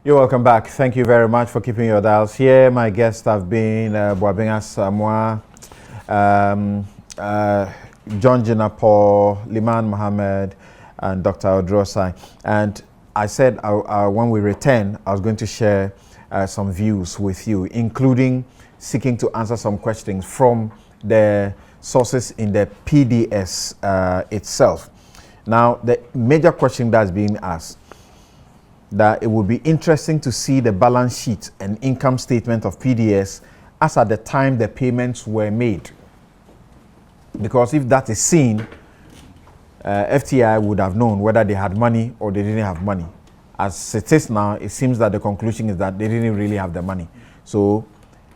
You're welcome back. Thank you very much for keeping your dials here. My guests have been Boabenga Samoa, John Jinapo, Liman Mohammed, and Dr. Odrosai. And I said when we return, I was going to share some views with you, including seeking to answer some questions from the sources in the PDS itself. Now, the major question that's being asked, that it would be interesting to see the balance sheet and income statement of PDS as at the time the payments were made. Because if that is seen, FTI would have known whether they had money or they didn't have money. As it is now, it seems that the conclusion is that they didn't really have the money. So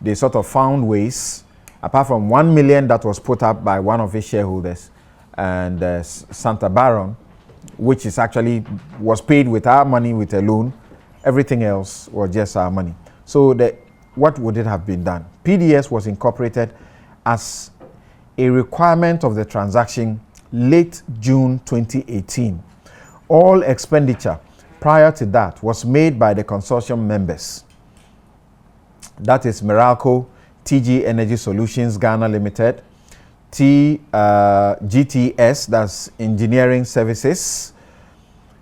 they sort of found ways, apart from 1 million that was put up by one of his shareholders and Santa Baron, which is actually was paid with our money with a loan. Everything else was just our money. So what would it have been done? PDS was incorporated as a requirement of the transaction late June 2018. All expenditure prior to that was made by the consortium members. That is Meralco, TG Energy Solutions Ghana Limited, GTS, that's Engineering Services,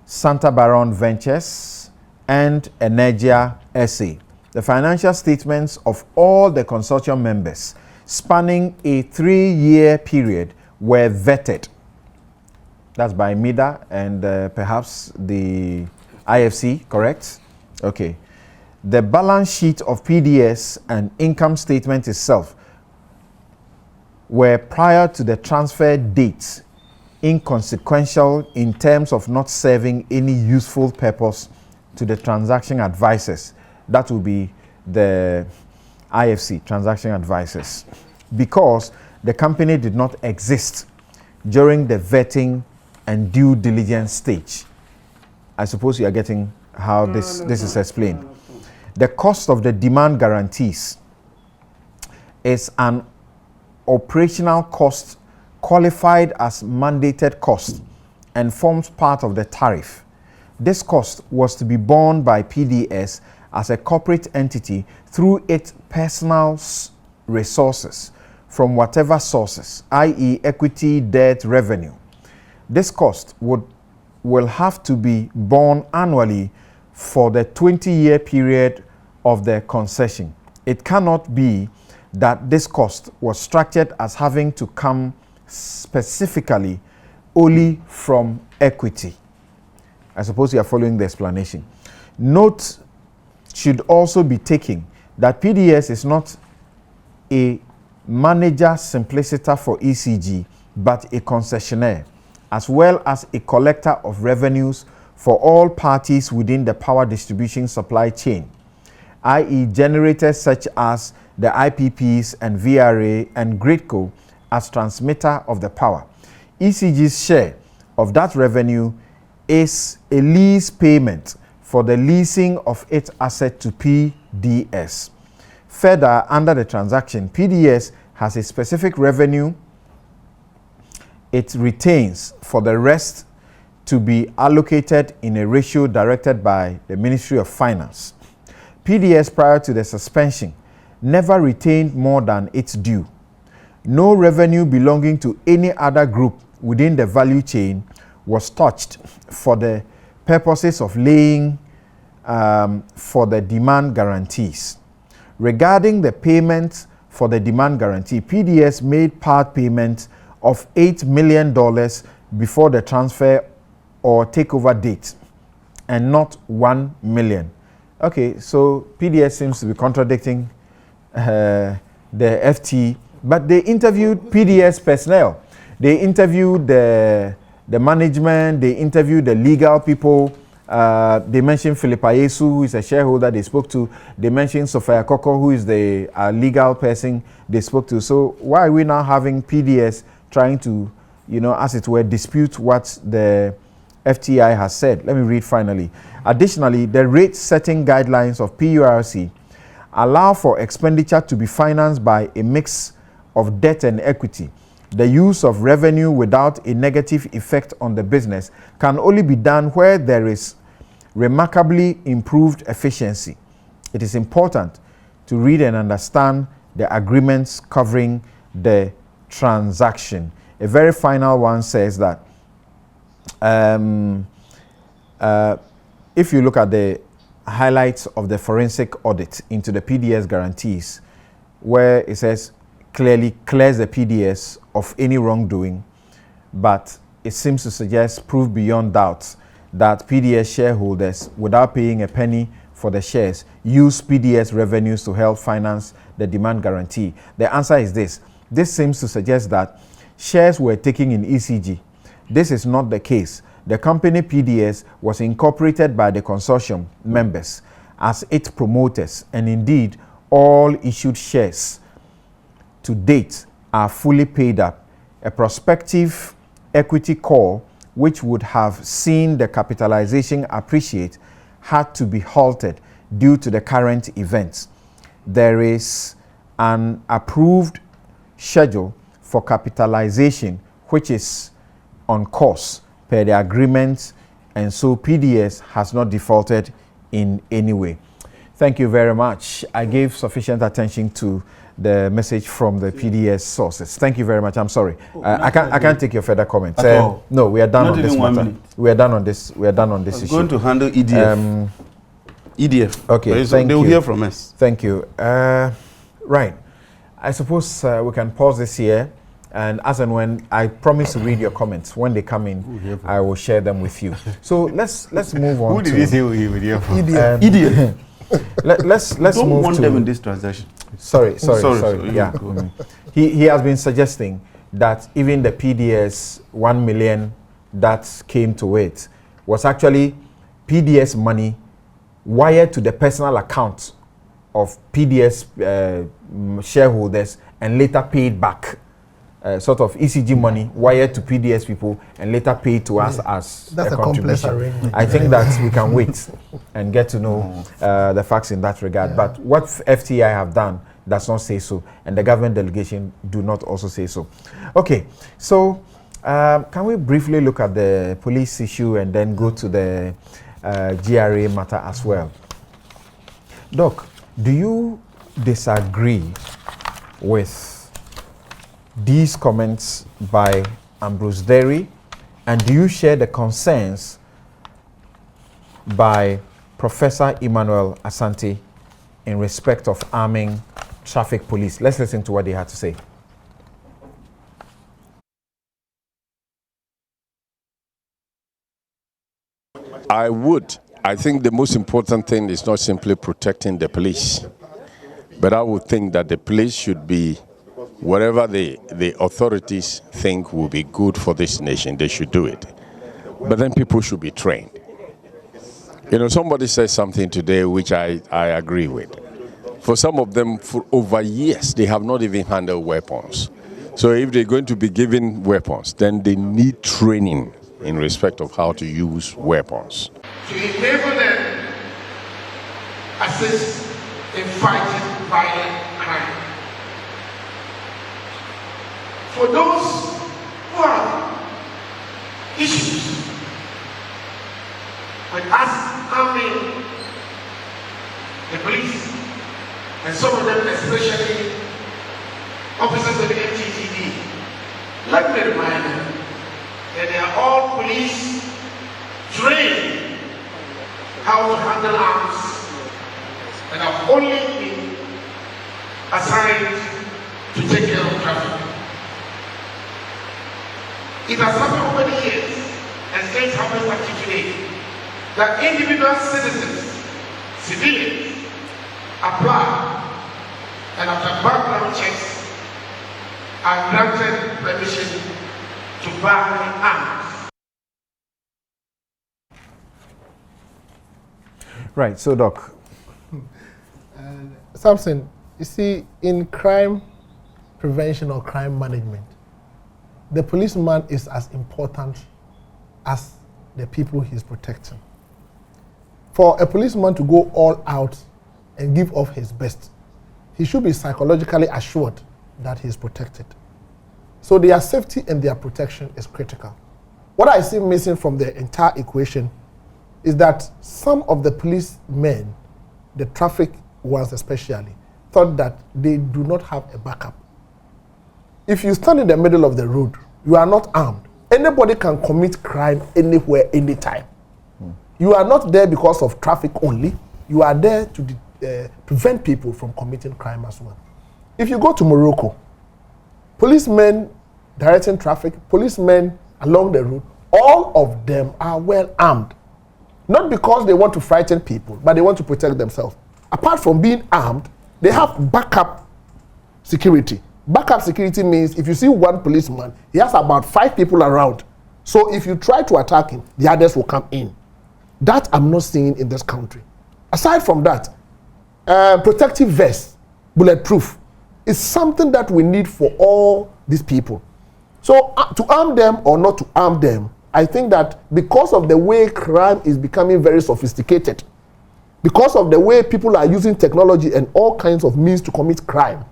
Santa Baron Ventures, and Energia SA. The financial statements of all the consortium members spanning a 3-year period were vetted. That's by MIDA and perhaps the IFC, correct? Okay. The balance sheet of PDS and income statement itself were prior to the transfer date inconsequential in terms of not serving any useful purpose to the transaction advisors. That will be the IFC, transaction advisors, because the company did not exist during the vetting and due diligence stage. I suppose you are getting how this is explained. The cost of the demand guarantees is an operational cost qualified as mandated cost and forms part of the tariff. This cost was to be borne by PDS as a corporate entity through its personal resources from whatever sources, i.e. equity, debt, revenue. This cost will have to be borne annually for the 20-year period of the concession. It cannot be that this cost was structured as having to come specifically only from equity. I suppose you are following the explanation. Note should also be taken that PDS is not a manager simpliciter for ECG, but a concessionaire, as well as a collector of revenues for all parties within the power distribution supply chain, i.e. generators such as the IPPs and VRA and Gridco as transmitter of the power. ECG's share of that revenue is a lease payment for the leasing of its asset to PDS. Further, under the transaction, PDS has a specific revenue it retains for the rest to be allocated in a ratio directed by the Ministry of Finance. PDS, prior to the suspension, never retained more than its due. No revenue belonging to any other group within the value chain was touched for the purposes of laying for the demand guarantees. Regarding the payment for the demand guarantee, PDS made part payment of $8 million before the transfer or takeover date, and not $1 million. Okay, so PDS seems to be contradicting the FT, but they interviewed PDS personnel. They interviewed the management, they interviewed the legal people. They mentioned Philip Ayesu, who is a shareholder they spoke to. They mentioned Sophia Koko, who is the legal person they spoke to. So why are we now having PDS trying to, as it were, dispute what the FTI has said? Let me read finally. Additionally, the rate setting guidelines of PURC allow for expenditure to be financed by a mix of debt and equity. The use of revenue without a negative effect on the business can only be done where there is remarkably improved efficiency. It is important to read and understand the agreements covering the transaction. A very final one says that if you look at the highlights of the forensic audit into the PDS guarantees, where it says clearly clears the PDS of any wrongdoing, but it seems to suggest proof beyond doubt that PDS shareholders, without paying a penny for the shares, use PDS revenues to help finance the demand guarantee. The answer is this. This seems to suggest that shares were taken in ECG. This is not the case. The company PDS was incorporated by the consortium members as its promoters, and indeed all issued shares to date are fully paid up. A prospective equity call which would have seen the capitalization appreciate had to be halted due to the current events. There is an approved schedule for capitalization which is on course per the agreement, and so PDS has not defaulted in any way. Thank you very much. I gave sufficient attention to the message from the PDS sources. Thank you very much. I'm sorry. I can't take your further comments. No, we are done on this matter. We are done on this. We are done on this issue. Going to handle EDF. EDF. Okay. So they will hear from us. Thank you. Right. I suppose we can pause this here, and as and when I promise to read your comments when they come in, I will share them with you. So let's move on. Who did you say we will hear from? EDF. Let's Don't move want to them in this transaction. Sorry. Yeah. He has been suggesting that even the PDS 1 million that came to it was actually PDS money wired to the personal account of PDS shareholders and later paid back. Sort of ECG money wired to PDS people and later paid to us as that's a complex contribution. arrangement. I think that we can wait and get to know the facts in that regard. But what FTI have done does not say so, and the government delegation do not also say so. Okay, so can we briefly look at the police issue and then go to the GRA matter as well? Doc, do you disagree with these comments by Ambrose Derry, and do you share the concerns by Professor Emmanuel Asante in respect of arming traffic police? Let's listen to what they had to say. I think the most important thing is not simply protecting the police, but I would think that the police should be whatever the authorities think will be good for this nation, they should do it. But then people should be trained. You know, somebody said something today which I agree with. For some of them, for over years, they have not even handled weapons. So if they're going to be given weapons, then they need training in respect of how to use weapons. To enable them assist in fighting violent crime. For those who have issues with us arming the police, and some of them especially officers of the NTTD, let me remind them that they are all police trained how to handle arms and have only been assigned to take care of traffic. It has happened over the years, and it happens actually today, that individual citizens, civilians, apply, and after background checks, are granted permission to buy arms. Right, so Doc. Samson, you see, in crime prevention or crime management, the policeman is as important as the people he's protecting. For a policeman to go all out and give off his best, he should be psychologically assured that he is protected. So their safety and their protection is critical. What I see missing from the entire equation is that some of the policemen, the traffic ones especially, thought that they do not have a backup. If you stand in the middle of the road, you are not armed. Anybody can commit crime anywhere, anytime. You are not there because of traffic only. You are there to prevent people from committing crime as well. If you go to Morocco, policemen directing traffic, policemen along the road, all of them are well armed. Not because they want to frighten people, but they want to protect themselves. Apart from being armed, they have backup security. Backup security means if you see one policeman, he has about 5 people around. So if you try to attack him, the others will come in. That I'm not seeing in this country. Aside from that, protective vests, bulletproof, is something that we need for all these people. So to arm them or not to arm them, I think that because of the way crime is becoming very sophisticated, because of the way people are using technology and all kinds of means to commit crime,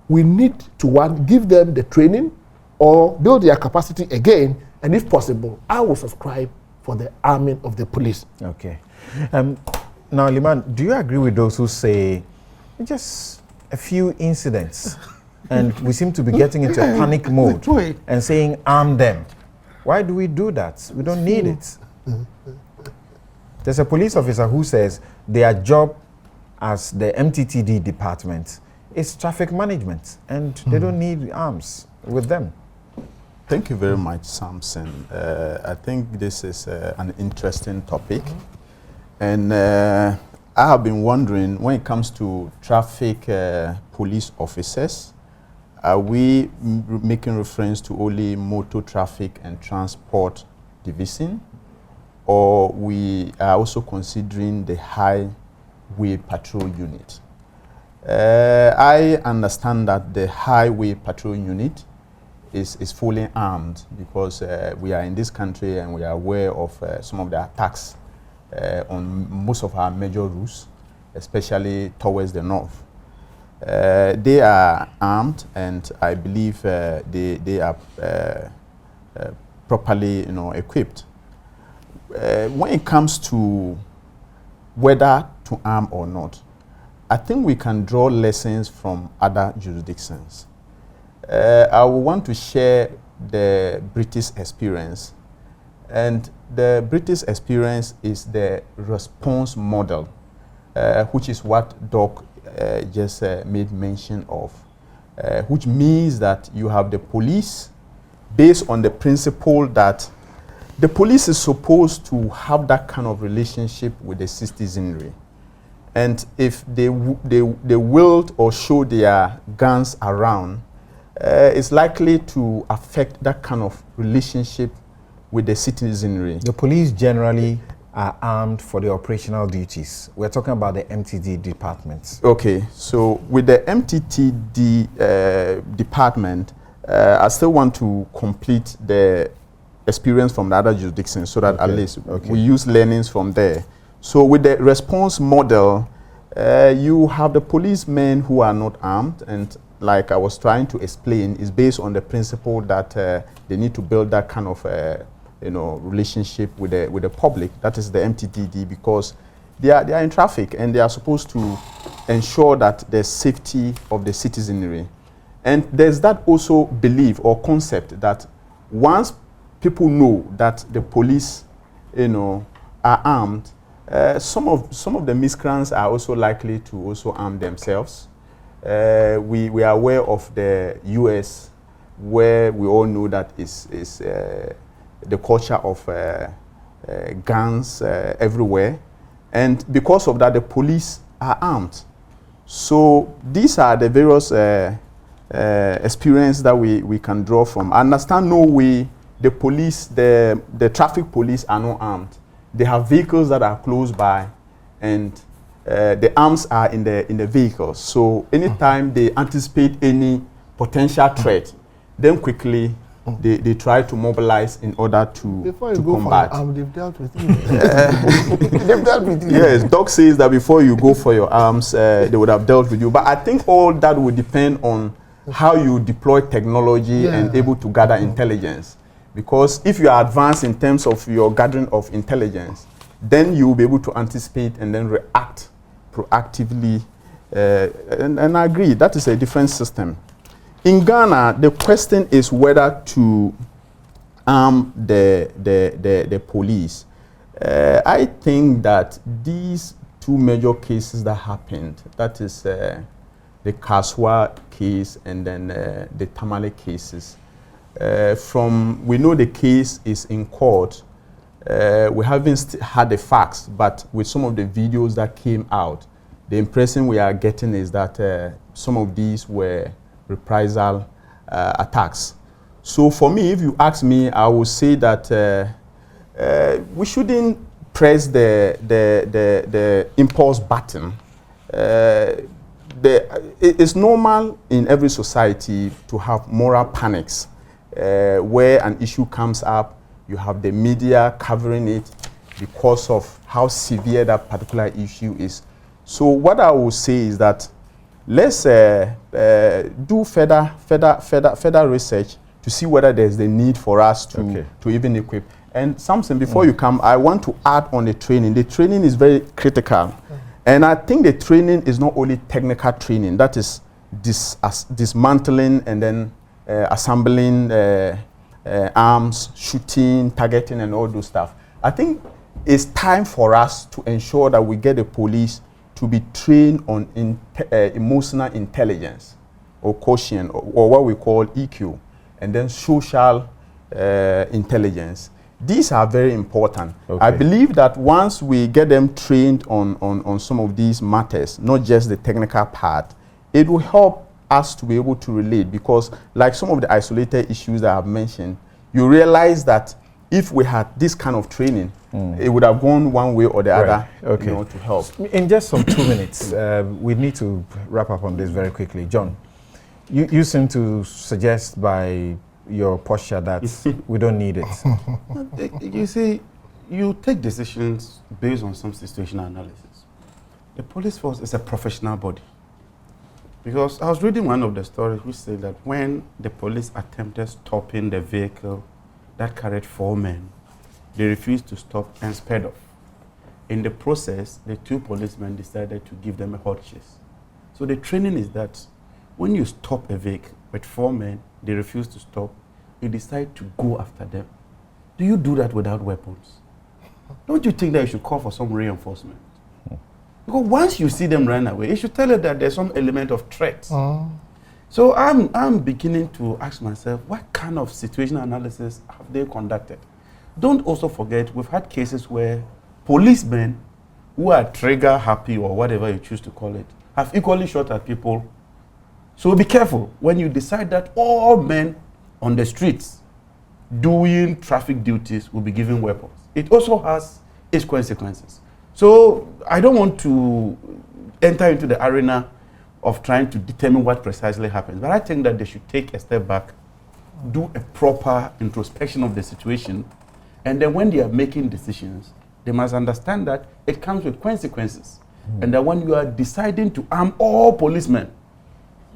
we need to, one, give them the training or build their capacity again, and if possible, I will subscribe for the arming of the police. Okay. Now, Liman, do you agree with those who say just a few incidents and we seem to be getting into a panic mode and saying arm them? Why do we do that? We don't need it. There's a police officer who says their job as the MTTD department is traffic management, and they don't need arms with them. Thank you very much, Samson. I think this is an interesting topic. And I have been wondering, when it comes to traffic police officers, are we making reference to only motor traffic and transport division, or we are also considering the highway patrol unit? I understand that the highway patrol unit is fully armed because we are in this country and we are aware of some of the attacks on most of our major routes, especially towards the north. They are armed, and I believe they are properly, equipped. When it comes to whether to arm or not, I think we can draw lessons from other jurisdictions. I would want to share the British experience. And the British experience is the response model, which is what Doc just made mention of, which means that you have the police based on the principle that the police is supposed to have that kind of relationship with the citizenry. And if they wield or show their guns around, it's likely to affect that kind of relationship with the citizenry. The police generally are armed for the operational duties. We're talking about the MTD departments. Okay, so with the MTTD department, I still want to complete the experience from the other jurisdictions so that at least we use learnings from there. So with the response model, you have the policemen who are not armed, and like I was trying to explain, is based on the principle that they need to build that kind of relationship with the public. That is the MTTD, because they are in traffic and they are supposed to ensure that the safety of the citizenry. And there's that also belief or concept that once people know that the police, are armed, some of the miscreants are also likely to also arm themselves. We are aware of the US, where we all know that is the culture of guns everywhere, and because of that, the police are armed. So these are the various experience that we can draw from. I understand no way the police, the traffic police are not armed. They have vehicles that are close by, and the arms are in the vehicles. So anytime they anticipate any potential threat, then quickly they try to mobilize in order to combat. They've dealt with you. They've dealt with you. Yes, Doc says that before you go for your arms, they would have dealt with you. But I think all that will depend on how you deploy technology and able to gather intelligence. Because if you are advanced in terms of your gathering of intelligence, then you will be able to anticipate and then react proactively. And I agree, that is a different system. In Ghana, the question is whether to arm the police. I think that these two major cases that happened, that is the Kaswa case and then the Tamale cases, we know the case is in court. We haven't had the facts, but with some of the videos that came out, the impression we are getting is that some of these were reprisal attacks. So for me, if you ask me, I would say that we shouldn't press the impulse button. It's normal in every society to have moral panics. Where an issue comes up, you have the media covering it because of how severe that particular issue is. So what I will say is that let's do further research to see whether there's the need for us to even equip. And something before you come, I want to add on the training. The training is very critical. And I think the training is not only technical training, that is dismantling and then assembling arms, shooting, targeting, and all those stuff. I think it's time for us to ensure that we get the police to be trained on emotional intelligence or quotient or what we call EQ, and then social intelligence. These are very important. I believe that once we get them trained on some of these matters, not just the technical part, it will help us to be able to relate, because like some of the isolated issues that I've mentioned, you realize that if we had this kind of training, it would have gone one way or the other, you know, to help. In just some 2 minutes, we need to wrap up on this very quickly. John, you seem to suggest by your posture that we don't need it. You see, you take decisions based on some situational analysis. The police force is a professional body. Because I was reading one of the stories which said that when the police attempted stopping the vehicle that carried 4 men, they refused to stop and sped off. In the process, the 2 policemen decided to give them a hot chase. So the training is that when you stop a vehicle with 4 men, they refuse to stop, you decide to go after them. Do you do that without weapons? Don't you think that you should call for some reinforcement? Because once you see them run away, it should tell you that there's some element of threat. So I'm beginning to ask myself, what kind of situational analysis have they conducted? Don't also forget, we've had cases where policemen who are trigger happy or whatever you choose to call it, have equally shot at people. So be careful when you decide that all men on the streets doing traffic duties will be given weapons. It also has its consequences. So I don't want to enter into the arena of trying to determine what precisely happens, but I think that they should take a step back, do a proper introspection of the situation, and then when they are making decisions, they must understand that it comes with consequences, and that when you are deciding to arm all policemen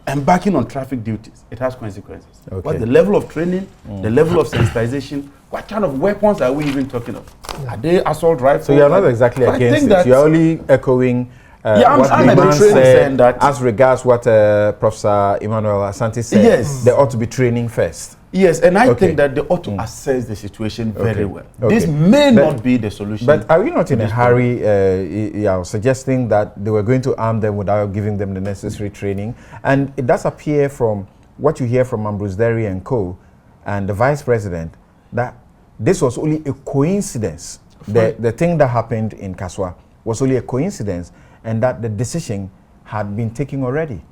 embarking on traffic duties, it has consequences. What's the level of training, the level of sensitization, what kind of weapons are we even talking of? Are they assault rifles? So you're not exactly against it. You're only echoing what I'm the man said that as regards what Professor Emmanuel Asante said. Yes. They ought to be training first. Yes, and I think that they ought to assess the situation very well. This may not be the solution. But are we not in a hurry suggesting that they were going to arm them without giving them the necessary training? And it does appear from what you hear from Ambrose Derry and co. and the Vice President that this was only a coincidence. The thing that happened in Kaswa was only a coincidence, and that the decision had been taken already.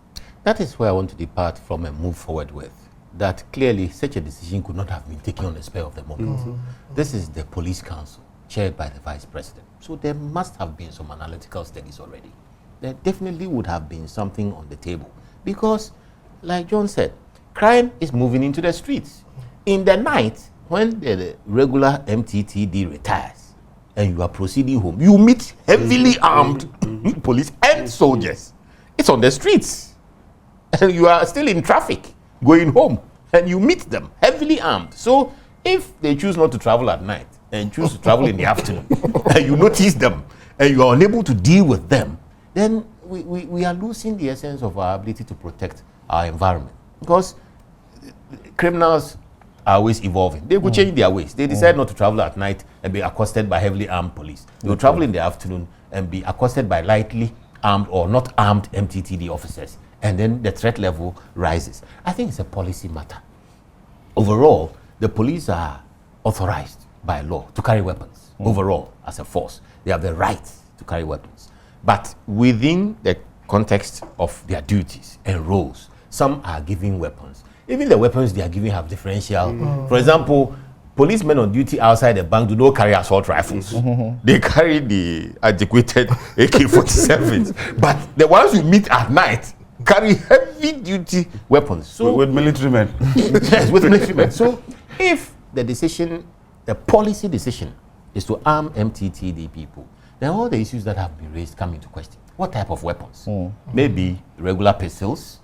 That is where I want to depart from and move forward with. That clearly such a decision could not have been taken on the spur of the moment. This is the police council chaired by the Vice President. So there must have been some analytical studies already. There definitely would have been something on the table. Because, like John said, crime is moving into the streets. In the night, when the regular MTTD retires and you are proceeding home, you meet heavily armed police and soldiers. It's on the streets. And you are still in traffic going home, and you meet them heavily armed. So if they choose not to travel at night, and choose to travel in the afternoon, and you notice them, and you are unable to deal with them, then we are losing the essence of our ability to protect our environment. Because criminals are always evolving. They could change their ways. They decide not to travel at night and be accosted by heavily armed police. They will travel in the afternoon and be accosted by lightly armed or not armed MTTD officers. And then the threat level rises. I think it's a policy matter. Overall, the police are authorized by law to carry weapons. Overall, as a force, they have the right to carry weapons. But within the context of their duties and roles, some are giving weapons. Even the weapons they are giving have differential. For example, policemen on duty outside the bank do not carry assault rifles. They carry the antiquated AK-47s. But the ones you meet at night carry heavy-duty weapons. So with military men. Yes, with military men. So if the decision, the policy decision, is to arm MTTD people, then all the issues that have been raised come into question. What type of weapons? Maybe regular pistols.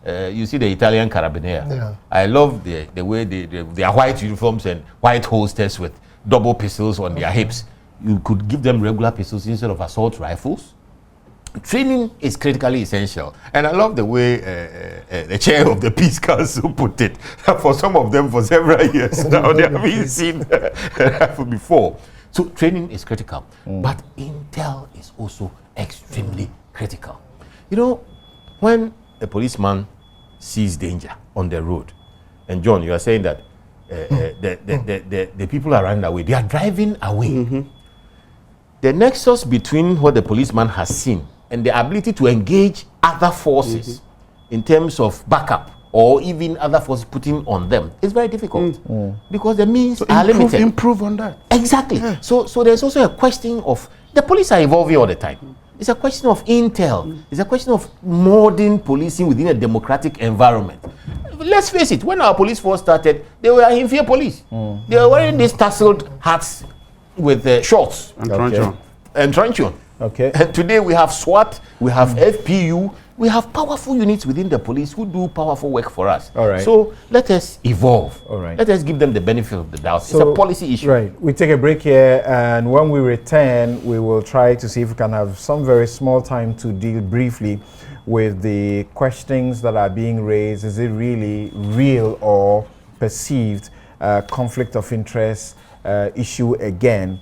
You see the Italian carabinieri. Yeah. I love the way their white uniforms and white holsters with double pistols on their hips. You could give them regular pistols instead of assault rifles. Training is critically essential. And I love the way the chair of the Peace Council put it. For some of them, for several years now, they haven't seen the rifle before. So training is critical. But intel is also extremely critical. You know, when a policeman sees danger on the road, and John, you are saying that the people are running away, they are driving away. The nexus between what the policeman has seen and the ability to engage other forces in terms of backup or even other forces putting on them is very difficult because the means are limited. Improve on that. Exactly. Yeah. So there's also a question of the police are evolving all the time. It's a question of intel. It's a question of modern policing within a democratic environment. Let's face it, when our police force started, they were in fear police. They were wearing these tasseled hats with shorts and truncheon. Okay. And today we have SWAT, we have FPU, we have powerful units within the police who do powerful work for us. All right. So let us evolve. All right. Let us give them the benefit of the doubt. So, it's a policy issue. Right. We take a break here, and when we return, we will try to see if we can have some very small time to deal briefly with the questions that are being raised. Is it really real or perceived conflict of interest issue again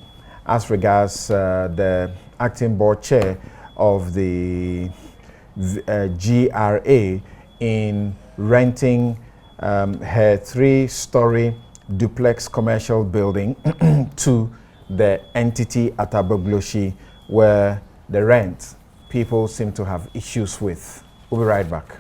as regards the acting board chair of the GRA in renting her 3-story duplex commercial building to the entity at Abogloshi, where the rent people seem to have issues with. We'll be right back.